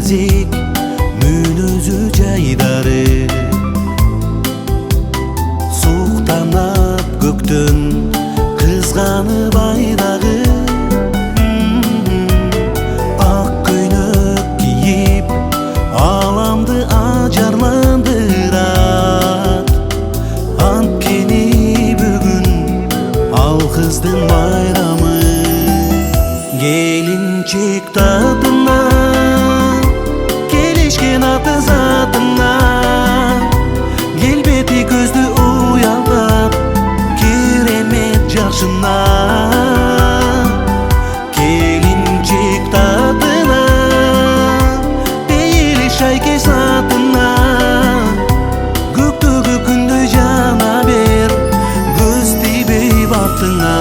нәзік мүнөзү жайдары суктанат көктөн кызганып айдагы ак көйнөк кийип аламды ажарландырат анткени бүгүн ал кыздын байрамы келинчек татына келишкен аты затына келбети көздү уялтат керемет жашына келинчек татына пейили шайке сатына көктөгү күндөй жана бер көз тийбей бактыңа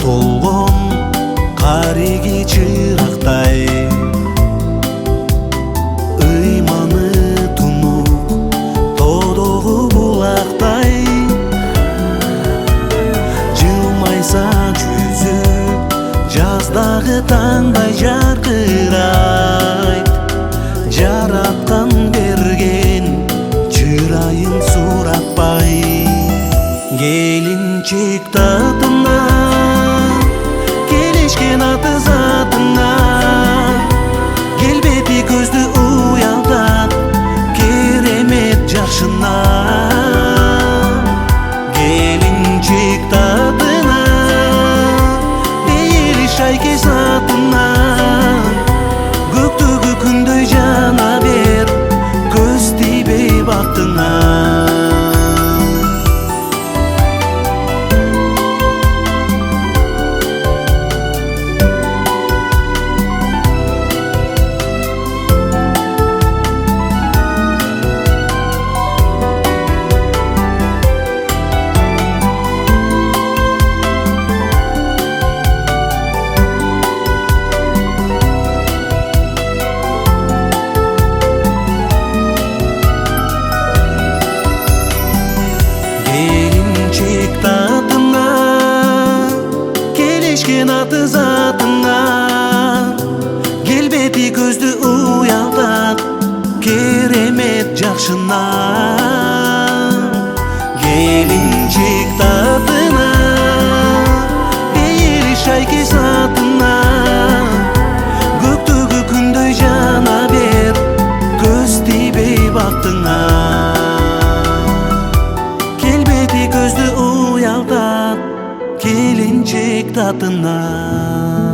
толгон кариги чырактай ыйманы тунук тодогу булактай жылмайса жүзү жаздагы таңдай жаркырайт жараткан берген чырайын суратпай келинчек татына келишкен аты затына келбети көздү уялтат керемет жашына келинчек татына пейили шайке сатына көктөгү күндөй жана бер көз тийбей бактыңа келинчек татына келишкен аты затына келбети көздү уялтат керемет жашына келинчек татына пейили шайке сатына көктөгү күндөй жана бер көз тийбей бактыңа көздү уялтат келинчек татына